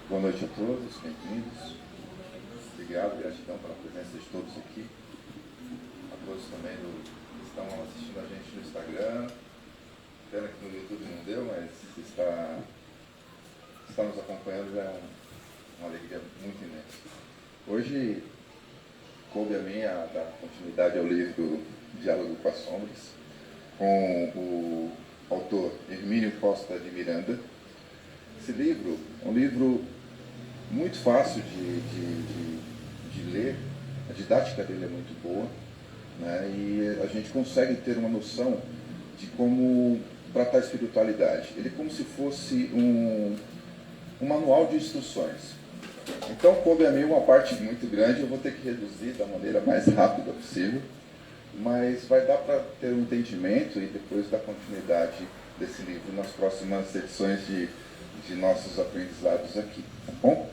Boa noite a todos, bem-vindos. Obrigado, gratidão pela presença de todos aqui. A todos também que estão assistindo a gente no Instagram. Pena que no YouTube não deu, mas está nos acompanhando já é uma alegria muito imensa. Hoje, coube a mim dar continuidade ao livro Diálogo com as Sombras, com o autor Hermínio Costa de Miranda. Esse livro é um livro muito fácil de ler, a didática dele é muito boa, né? E a gente consegue ter uma noção de como tratar a espiritualidade. Ele é como se fosse um manual de instruções. Então, coube a mim uma parte muito grande, eu vou ter que reduzir da maneira mais rápida possível, mas vai dar para ter um entendimento e depois dar continuidade desse livro nas próximas edições de nossos aprendizados aqui, tá bom?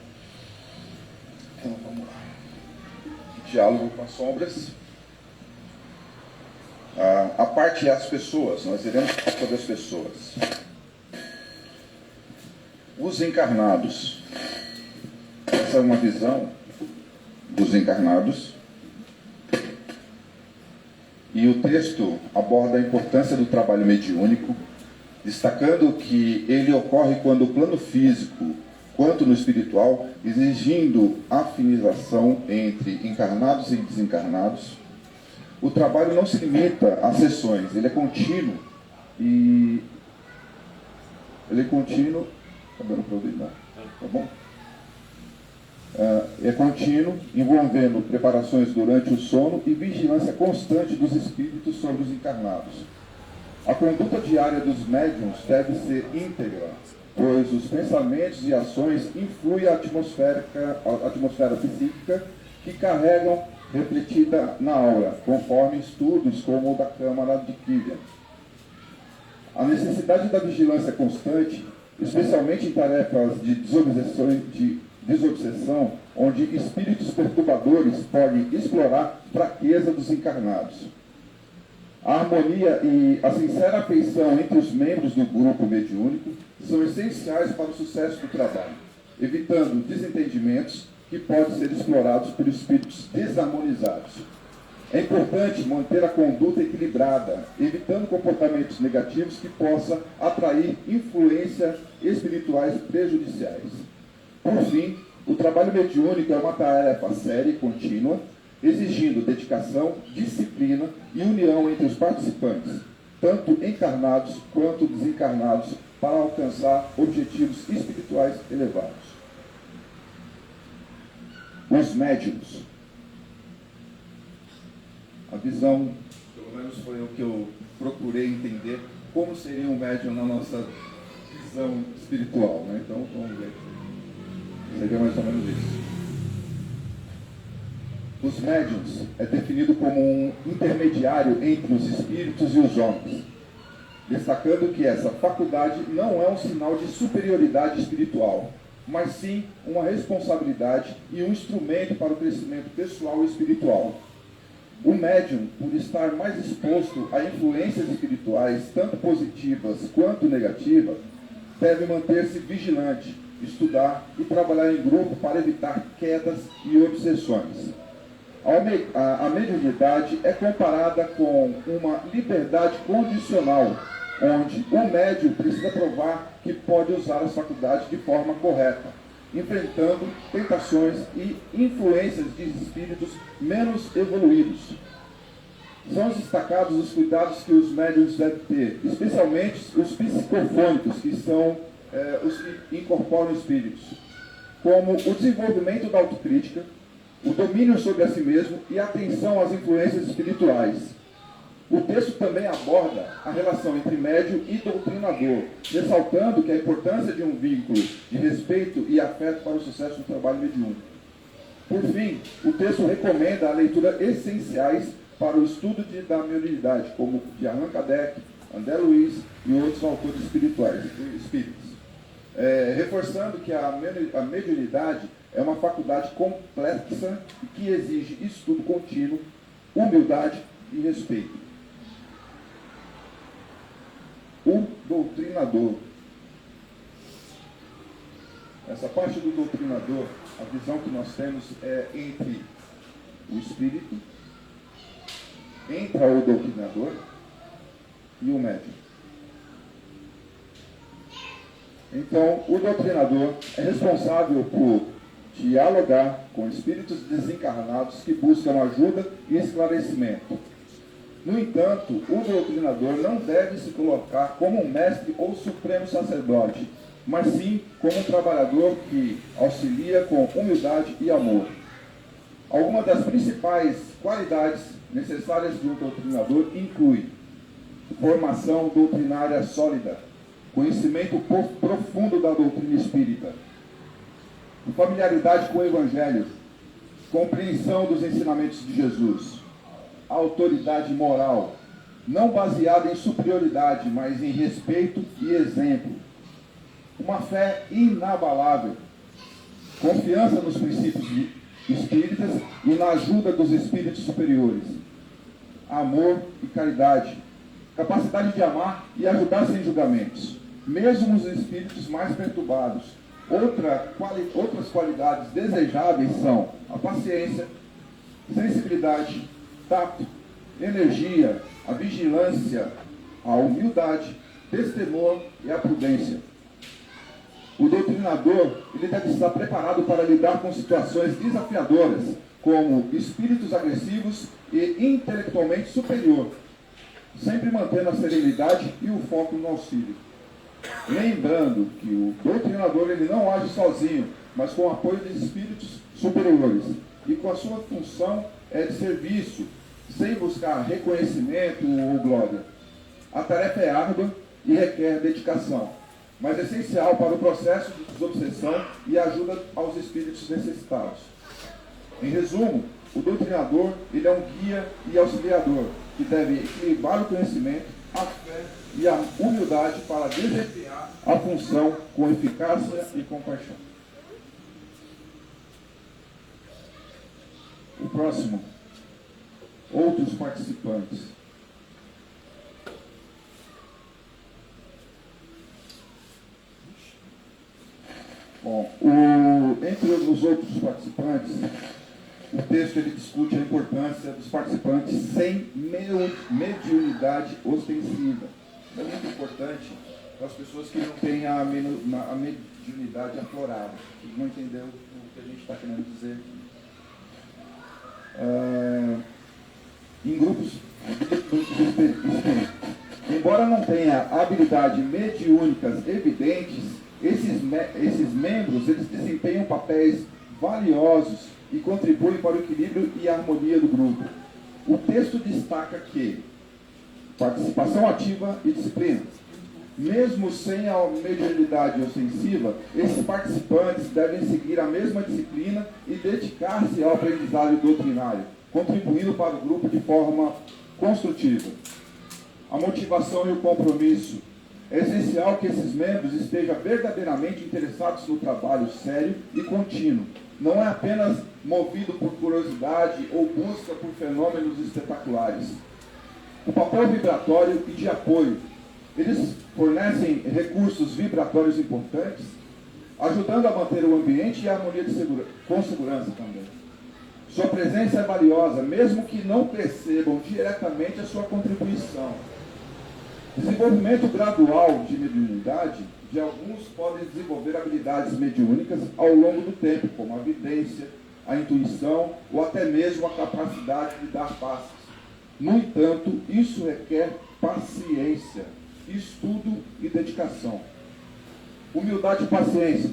Então, vamos lá. Diálogo com as sombras. A parte é as pessoas, nós iremos falar sobre as pessoas. Os encarnados. Essa é uma visão dos encarnados. E o texto aborda a importância do trabalho mediúnico, destacando que ele ocorre quando o plano físico, quanto no espiritual, exigindo afinização entre encarnados e desencarnados. O trabalho não se limita a sessões, ele é contínuo tá dando para ouvir, não? Tá bom? É contínuo, envolvendo preparações durante o sono e vigilância constante dos espíritos sobre os encarnados. A conduta diária dos médiuns deve ser íntegra, pois os pensamentos e ações influem a atmosfera psíquica que carregam refletida na aura, conforme estudos como o da Câmara de Kívia. A necessidade da vigilância constante, especialmente em tarefas de desobsessão, onde espíritos perturbadores podem explorar a fraqueza dos encarnados. A harmonia e a sincera afeição entre os membros do grupo mediúnico são essenciais para o sucesso do trabalho, evitando desentendimentos que podem ser explorados por espíritos desarmonizados. É importante manter a conduta equilibrada, evitando comportamentos negativos que possam atrair influências espirituais prejudiciais. Por fim, o trabalho mediúnico é uma tarefa séria e contínua, exigindo dedicação, disciplina e união entre os participantes, tanto encarnados quanto desencarnados, para alcançar objetivos espirituais elevados. Os médiuns. A visão, pelo menos foi o que eu procurei entender, como seria um médium na nossa visão espiritual, né? Então, vamos ver. Seria mais ou menos isso. Os médiuns é definido como um intermediário entre os espíritos e os homens, destacando que essa faculdade não é um sinal de superioridade espiritual, mas sim uma responsabilidade e um instrumento para o crescimento pessoal e espiritual. O médium, por estar mais exposto a influências espirituais, tanto positivas quanto negativas, deve manter-se vigilante, estudar e trabalhar em grupo para evitar quedas e obsessões. A mediunidade é comparada com uma liberdade condicional, onde o médium precisa provar que pode usar as faculdades de forma correta, enfrentando tentações e influências de espíritos menos evoluídos. São destacados os cuidados que os médiuns devem ter, especialmente os psicofônicos, que são os que incorporam espíritos, como o desenvolvimento da autocrítica, o domínio sobre a si mesmo e a atenção às influências espirituais. O texto também aborda a relação entre médium e doutrinador, ressaltando que a importância de um vínculo de respeito e afeto para o sucesso do trabalho mediúnico. Por fim, o texto recomenda a leitura essenciais para o estudo da mediunidade, como de Allan Kardec, André Luiz e outros autores espíritos. Reforçando que a mediunidade é uma faculdade complexa e que exige estudo contínuo, humildade e respeito. O doutrinador. Essa parte do doutrinador, a visão que nós temos é entre o espírito, entra o doutrinador e o médium. Então, o doutrinador é responsável por dialogar com espíritos desencarnados que buscam ajuda e esclarecimento. No entanto, o doutrinador não deve se colocar como um mestre ou supremo sacerdote, mas sim como um trabalhador que auxilia com humildade e amor. Algumas das principais qualidades necessárias de um doutrinador inclui formação doutrinária sólida, conhecimento profundo da doutrina espírita, familiaridade com o Evangelho, compreensão dos ensinamentos de Jesus, autoridade moral, não baseada em superioridade, mas em respeito e exemplo, uma fé inabalável, confiança nos princípios espíritas e na ajuda dos espíritos superiores, amor e caridade, capacidade de amar e ajudar sem julgamentos, mesmo os espíritos mais perturbados. Outras qualidades desejáveis são a paciência, sensibilidade, tato, energia, a vigilância, a humildade, destemor e a prudência. O doutrinador ele deve estar preparado para lidar com situações desafiadoras, como espíritos agressivos e intelectualmente superior, sempre mantendo a serenidade e o foco no auxílio. Lembrando que o doutrinador ele não age sozinho, mas com o apoio dos espíritos superiores, e com a sua função é de serviço, sem buscar reconhecimento ou glória. A tarefa é árdua e requer dedicação, mas é essencial para o processo de desobsessão e ajuda aos espíritos necessitados. Em resumo, o doutrinador ele é um guia e auxiliador que deve equilibrar o conhecimento, a fé e a humildade para desempenhar a função com eficácia e compaixão. O próximo, outros participantes. Bom, entre os outros participantes, o texto ele discute a importância dos participantes sem mediunidade ostensiva. É muito importante para as pessoas que não têm a mediunidade aflorada, que vão entender o que a gente está querendo dizer aqui. Em grupos espíritos. Embora não tenha habilidades mediúnicas evidentes, esses membros eles desempenham papéis valiosos e contribuem para o equilíbrio e a harmonia do grupo. O texto destaca que participação ativa e disciplina. Mesmo sem a mediunidade ostensiva, esses participantes devem seguir a mesma disciplina e dedicar-se ao aprendizado doutrinário, contribuindo para o grupo de forma construtiva. A motivação e o compromisso. É essencial que esses membros estejam verdadeiramente interessados no trabalho sério e contínuo. Não é apenas movido por curiosidade ou busca por fenômenos espetaculares. O papel vibratório e de apoio. Eles fornecem recursos vibratórios importantes, ajudando a manter o ambiente e a harmonia com segurança também. Sua presença é valiosa, mesmo que não percebam diretamente a sua contribuição. Desenvolvimento gradual de mediunidade, de alguns podem desenvolver habilidades mediúnicas ao longo do tempo, como a vidência, a intuição ou até mesmo a capacidade de dar passes. No entanto, isso requer paciência, estudo e dedicação. Humildade e paciência.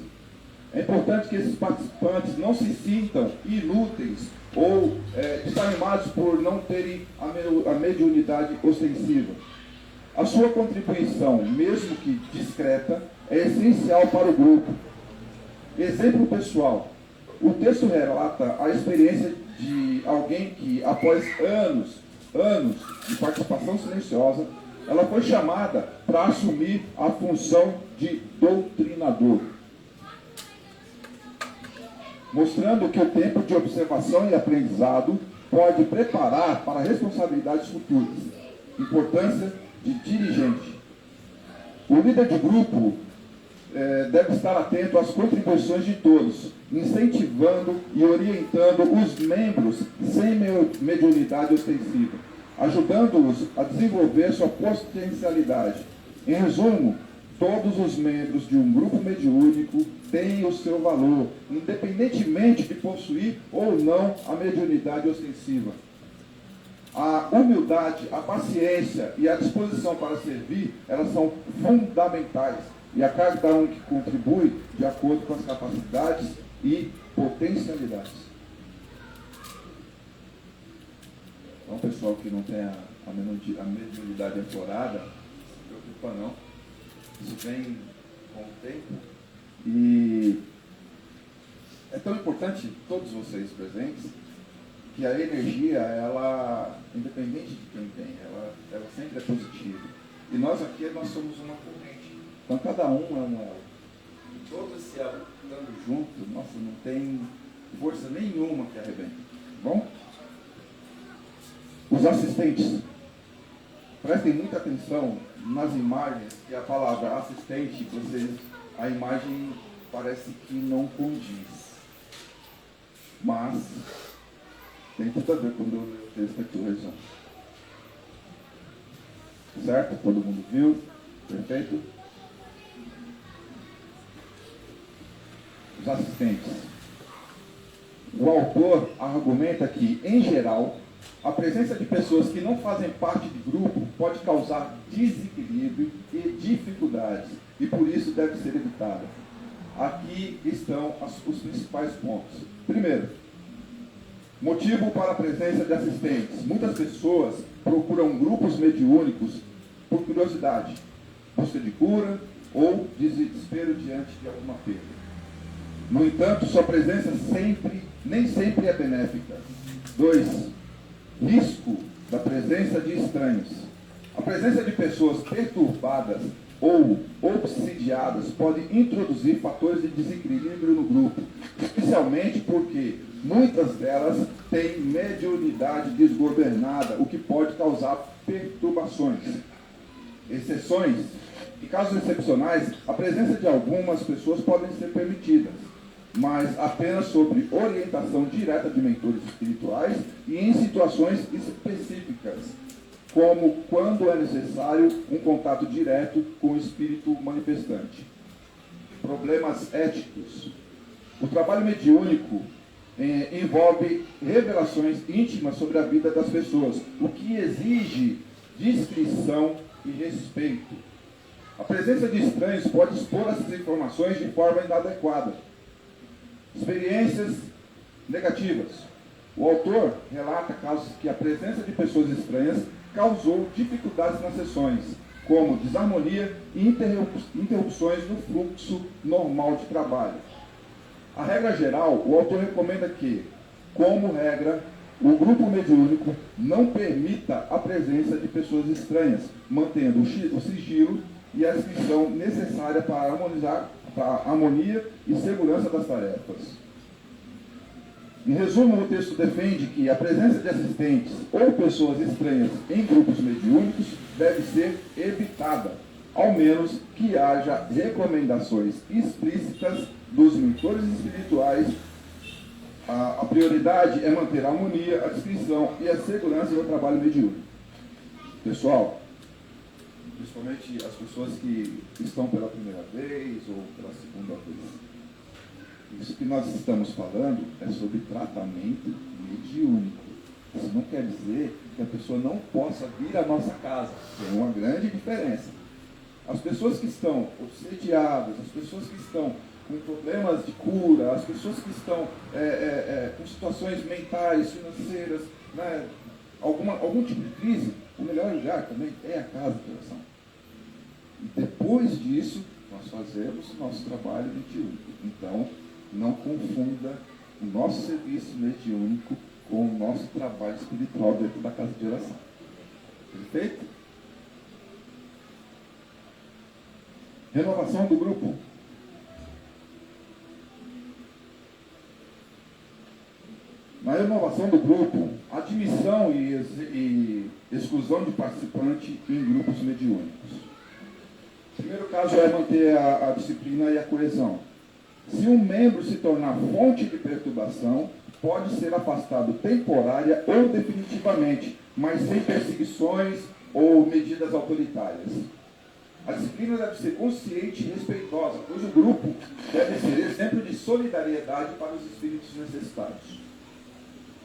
É importante que esses participantes não se sintam inúteis ou desanimados por não terem a mediunidade ostensiva. A sua contribuição, mesmo que discreta, é essencial para o grupo. Exemplo pessoal. O texto relata a experiência de alguém que, após anos de participação silenciosa, ela foi chamada para assumir a função de doutrinador, mostrando que o tempo de observação e aprendizado pode preparar para responsabilidades futuras. Importância de dirigente. O líder de grupo deve estar atento às contribuições de todos, incentivando e orientando os membros sem mediunidade ostensiva, ajudando-os a desenvolver sua potencialidade. Em resumo, todos os membros de um grupo mediúnico têm o seu valor, independentemente de possuir ou não a mediunidade ostensiva. A humildade, a paciência e a disposição para servir, elas são fundamentais. E a cada um que contribui de acordo com as capacidades e potencialidades. Então, o pessoal que não tem a mediunidade aflorada, não se preocupa não. Isso vem com o tempo. E é tão importante, todos vocês presentes, que a energia, ela, independente de quem tem, ela sempre é positiva. E nós aqui, nós somos uma corrente. Então, cada um é um elo. Todos se estando juntos, nossa, não tem força nenhuma que arrebente. Bom? Os assistentes. Prestem muita atenção nas imagens, que a palavra assistente, a imagem parece que não condiz. Mas tem tudo a ver quando eu leio o texto aqui hoje. Certo? Todo mundo viu? Perfeito? Os assistentes. O autor argumenta que, em geral, a presença de pessoas que não fazem parte de grupo pode causar desequilíbrio e dificuldades, e por isso deve ser evitada. Aqui estão os principais pontos. Primeiro, motivo para a presença de assistentes. Muitas pessoas procuram grupos mediúnicos por curiosidade, busca de cura ou desespero diante de alguma perda. No entanto, sua presença nem sempre é benéfica. 2. Risco da presença de estranhos. A presença de pessoas perturbadas ou obsidiadas pode introduzir fatores de desequilíbrio no grupo, especialmente porque muitas delas têm mediunidade desgovernada, o que pode causar perturbações. Exceções. Em casos excepcionais, a presença de algumas pessoas podem ser permitidas, mas apenas sob orientação direta de mentores espirituais e em situações específicas, como quando é necessário um contato direto com o espírito manifestante. Problemas éticos. O trabalho mediúnico envolve revelações íntimas sobre a vida das pessoas, o que exige discrição e respeito. A presença de estranhos pode expor essas informações de forma inadequada. Experiências negativas. O autor relata casos que a presença de pessoas estranhas causou dificuldades nas sessões, como desarmonia e interrupções no fluxo normal de trabalho. A regra geral, o autor recomenda que, como regra, o grupo mediúnico não permita a presença de pessoas estranhas, mantendo o sigilo e a inscrição necessária para a harmonia e segurança das tarefas. Em resumo, o texto defende que a presença de assistentes ou pessoas estranhas em grupos mediúnicos deve ser evitada, ao menos que haja recomendações explícitas dos mentores espirituais. A prioridade é manter a harmonia, a discrição e a segurança do trabalho mediúnico. Pessoal, principalmente as pessoas que estão pela primeira vez ou pela segunda vez, isso que nós estamos falando é sobre tratamento mediúnico. Isso não quer dizer que a pessoa não possa vir à nossa casa. Tem uma grande diferença. As pessoas que estão obsediadas, as pessoas que estão com problemas de cura, as pessoas que estão com situações mentais, financeiras, né, algum tipo de crise, o melhor lugar também é a casa de oração. E depois disso, nós fazemos o nosso trabalho mediúnico. Então, não confunda o nosso serviço mediúnico com o nosso trabalho espiritual dentro da casa de oração. Perfeito? Renovação do grupo. Na renovação do grupo, admissão e exclusão de participante em grupos mediúnicos. primeiro caso é manter a disciplina e a coesão. Se um membro se tornar fonte de perturbação, pode ser afastado temporária ou definitivamente, mas sem perseguições ou medidas autoritárias. A disciplina deve ser consciente e respeitosa, pois o grupo deve ser exemplo de solidariedade para os espíritos necessitados.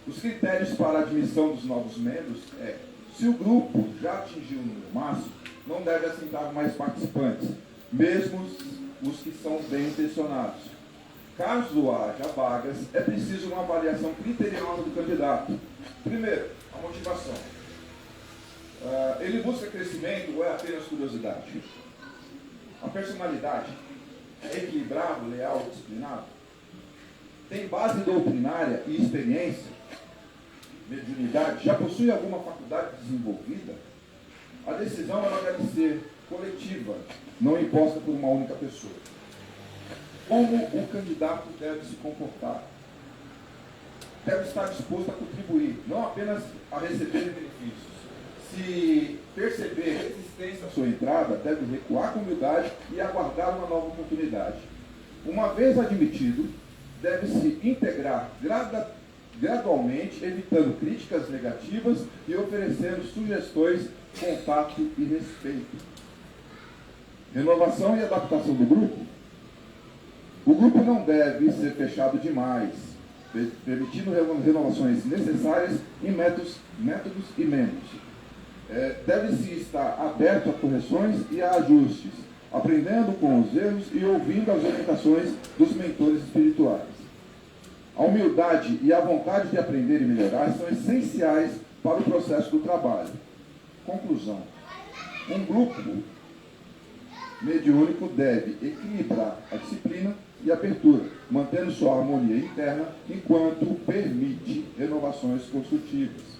Os critérios para a admissão dos novos membros é: se o grupo já atingiu o número máximo, não deve aceitar mais participantes, mesmo os que são bem intencionados. Caso haja vagas, é preciso uma avaliação criteriosa do candidato. Primeiro, a motivação. Ele busca crescimento ou é apenas curiosidade? A personalidade é equilibrado, leal, disciplinado? Tem base doutrinária e experiência? Mediunidade? Já possui alguma faculdade desenvolvida? A decisão ela deve ser coletiva, não imposta por uma única pessoa. Como o candidato deve se comportar? Deve estar disposto a contribuir, não apenas a receber benefícios. Se perceber resistência à sua entrada, deve recuar com humildade e aguardar uma nova oportunidade. Uma vez admitido, deve se integrar gradualmente, evitando críticas negativas e oferecendo sugestões, contato e respeito. Renovação e adaptação do grupo. O grupo não deve ser fechado demais, permitindo renovações necessárias em métodos e membros. Deve-se estar aberto a correções e a ajustes, aprendendo com os erros e ouvindo as orientações dos mentores espirituais. A humildade e a vontade de aprender e melhorar são essenciais para o processo do trabalho. Conclusão. Um grupo mediúnico deve equilibrar a disciplina e a abertura, mantendo sua harmonia interna enquanto permite renovações construtivas.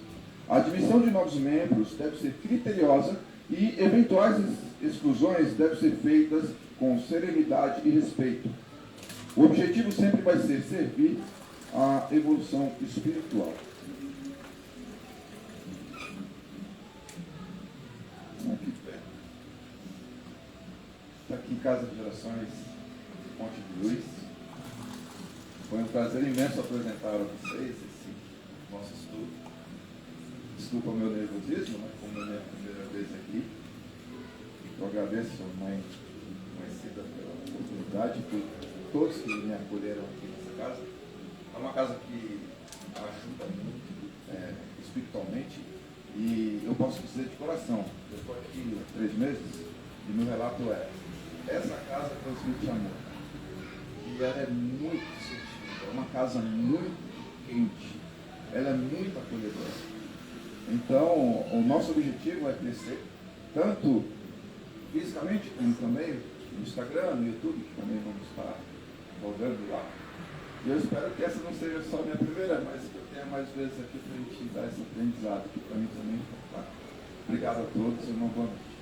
A admissão de novos membros deve ser criteriosa e eventuais exclusões devem ser feitas com serenidade e respeito. O objetivo sempre vai ser servir à evolução espiritual. Aqui perto. Está aqui em Casa de Gerações, Ponte de Luz. Foi um prazer imenso apresentar a vocês esse nosso estudo. Desculpa o meu nervosismo, né? Como é a minha primeira vez aqui. Eu agradeço a mãe Cida pela oportunidade, por todos que me acolheram aqui nessa casa. É uma casa que ajuda muito espiritualmente e eu posso dizer de coração, eu estou aqui há 3 meses e meu relato é: essa casa transmite amor e ela é muito sentida, é uma casa muito quente, ela é muito acolhedora. Então, o nosso objetivo é crescer, tanto fisicamente como também no Instagram, no YouTube, que também vamos estar rodando lá. E eu espero que essa não seja só a minha primeira, mas que eu tenha mais vezes aqui para a gente dar esse aprendizado, que para mim também é importante. Obrigado a todos e uma boa noite.